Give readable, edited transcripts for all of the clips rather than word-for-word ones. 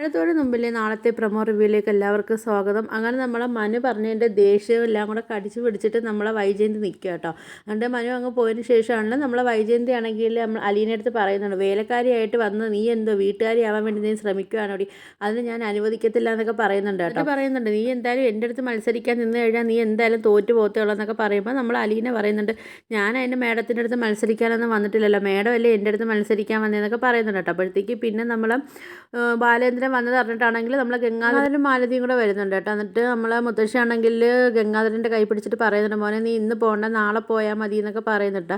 മഴത്തോട് മുമ്പിലെ നാളത്തെ പ്രൊമോ റിവ്യൂയിലേക്ക് എല്ലാവർക്കും സ്വാഗതം. അങ്ങനെ നമ്മളെ മനു പറഞ്ഞതിൻ്റെ ദേഷ്യവും എല്ലാം കൂടെ കടിച്ചു പിടിച്ചിട്ട് നമ്മളെ വൈജയന്തി നിൽക്കുക കേട്ടോ. എന്നിട്ട് മനു അങ്ങ് പോയതിന് ശേഷമാണ് നമ്മളെ വൈജയന്തി ആണെങ്കിൽ നമ്മൾ അലീനെ അടുത്ത് പറയുന്നുണ്ട്, വേലക്കാരിയായിട്ട് വന്ന് നീ എന്തോ വീട്ടുകാരിയാവാൻ വേണ്ടി നീ ശ്രമിക്കുകയാണോടി, അതിന് ഞാൻ അനുവദിക്കത്തില്ല എന്നൊക്കെ പറയുന്നുണ്ട് കേട്ടോ. പറയുന്നുണ്ട് നീ എന്തായാലും എൻ്റെ അടുത്ത് മത്സരിക്കാൻ നിന്ന് കഴിഞ്ഞാൽ നീ എന്തായാലും തോറ്റു പോകത്തുള്ളൂ എന്നൊക്കെ പറയുമ്പോൾ നമ്മൾ അലീനെ പറയുന്നുണ്ട്, ഞാൻ അതിൻ്റെ മേഡത്തിൻ്റെ അടുത്ത് മത്സരിക്കാനൊന്നും വന്നിട്ടില്ലല്ലോ, മേഡം അല്ലേ എൻ്റെ അടുത്ത് മത്സരിക്കാൻ വന്നതെന്നൊക്കെ പറയുന്നുണ്ട് കേട്ടോ. അപ്പോഴത്തേക്ക് പിന്നെ നമ്മൾ ബാലേന്ദ്രൻ വന്നത് പറഞ്ഞിട്ടാണെങ്കിൽ നമ്മൾ ഗംഗാധരനും മാലതിയും കൂടെ വരുന്നുണ്ട് കേട്ടോ. എന്നിട്ട് നമ്മളെ മുത്തശ്ശിയാണെങ്കിൽ ഗംഗാധരൻ്റെ കൈ പിടിച്ചിട്ട് പറയുന്നുണ്ട്, മോനെ നീ ഇന്ന് പോകണ്ട നാളെ പോയാൽ മതി എന്നൊക്കെ പറയുന്നുണ്ട്.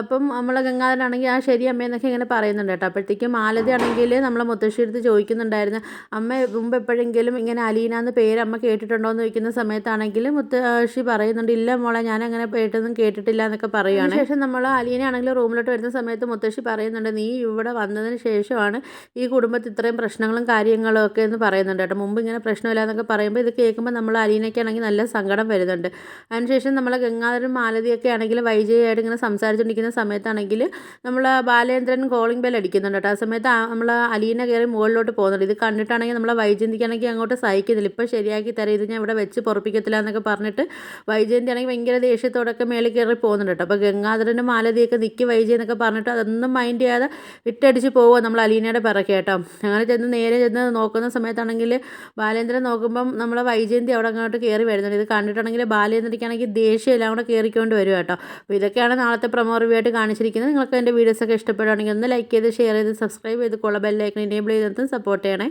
അപ്പം നമ്മളെ ഗംഗാധരനാണെങ്കിൽ ആ ശരി അമ്മയെന്നൊക്കെ ഇങ്ങനെ പറയുന്നുണ്ട് കേട്ടോ. അപ്പോഴത്തേക്കും മാലതി ആണെങ്കിൽ നമ്മളെ മുത്തശ്ശി എടുത്ത് ചോദിക്കുന്നുണ്ടായിരുന്നു, അമ്മ മുമ്പ് എപ്പോഴെങ്കിലും ഇങ്ങനെ അലീന എന്ന് പേര് അമ്മ കേട്ടിട്ടുണ്ടോ എന്ന് ചോദിക്കുന്ന സമയത്താണെങ്കിൽ മുത്തശ്ശി പറയുന്നുണ്ട്, ഇല്ല മോളെ ഞാൻ അങ്ങനെ പേട്ടൊന്നും കേട്ടിട്ടില്ല എന്നൊക്കെ പറയുകയാണ്. ശേഷം നമ്മൾ അലീന ആണെങ്കിൽ റൂമിലോട്ട് വരുന്ന സമയത്ത് മുത്തശ്ശി പറയുന്നുണ്ട്, നീ ഇവിടെ വന്നതിന് ശേഷമാണ് ഈ കുടുംബത്തിൽ ഇത്രയും പ്രശ്നങ്ങളും കാര്യങ്ങളും ഒക്കെ എന്ന് പറയുന്നുണ്ട് കേട്ടോ. മുമ്പ് ഇങ്ങനെ പ്രശ്നമില്ല എന്നൊക്കെ പറയുമ്പോൾ ഇത് കേൾക്കുമ്പോൾ നമ്മൾ അലീനയ്ക്കാണെങ്കിൽ നല്ല സങ്കടം വരുന്നുണ്ട്. അതിനുശേഷം നമ്മൾ ഗംഗാധരൻ മാലതിയൊക്കെ ആണെങ്കിൽ വൈജയായിട്ട് ഇങ്ങനെ സംസാരിച്ചുകൊണ്ടിരിക്കുന്ന സമയത്താണെങ്കിൽ നമ്മൾ ബാലേന്ദ്രൻ കോളിംഗ് ബെൽ അടിക്കുന്നുണ്ട് കേട്ടോ. ആ സമയത്ത് നമ്മൾ അലീന കയറി മുകളിലോട്ട് പോകുന്നുണ്ട്. ഇത് കണ്ടിട്ടാണെങ്കിൽ നമ്മളെ വൈജയന്തിക്കാണെങ്കിൽ അങ്ങോട്ട് സഹിക്കുന്നില്ല, ഇപ്പോൾ ശരിയാക്കി തരാം, ഇത് ഞാൻ ഇവിടെ വെച്ച് പൊറപ്പിക്കത്തില്ല എന്നൊക്കെ പറഞ്ഞിട്ട് വൈജയന്തി ആണെങ്കിൽ ഭയങ്കര ദേഷ്യത്തോടൊക്കെ മേളിൽ കയറി പോകുന്നുണ്ട് കേട്ടോ. അപ്പോൾ ഗംഗാധരനും മാലതിയൊക്കെ നിൽക്കി വൈജയ എന്നൊക്കെ പറഞ്ഞിട്ട് അതൊന്നും മൈൻഡ് ചെയ്യാതെ വിട്ടടിച്ച് പോവുക നമ്മൾ അലീനയുടെ പിറകെ കേട്ടോ. അങ്ങനെ നേരെ ചെന്ന് നോക്കുന്ന സമയത്താണെങ്കിൽ ബാലേന്ദ്രൻ നോക്കുമ്പം നമ്മളെ വൈജയന്തി അവിടെ അങ്ങോട്ട് കയറി വരുന്നുണ്ട്. ഇത് കണ്ടിട്ടാണെങ്കിൽ ബാലേന്ദ്രയ്ക്കാണെങ്കിൽ ദേഷ്യം എല്ലാം കൂടെ കയറിക്കൊണ്ട് വരും കേട്ടോ. അപ്പോൾ ഇതൊക്കെയാണ് നാളത്തെ പ്രൊമോ റിവ്യൂ ആയിട്ട് കാണിച്ചിരിക്കുന്നത്. നിങ്ങൾക്ക് എൻ്റെ വീഡിയോസൊക്കെ ഇഷ്ടപ്പെടുകയാണെങ്കിൽ ഒന്ന് ലൈക്ക് ചെയ്ത് ഷെയർ ചെയ്ത് സബ്സ്ക്രൈബ് ചെയ്ത് ബെൽ ഐക്കൺ എനേബിൾ ചെയ്ത് സപ്പോർട്ട് ചെയ്യണേ.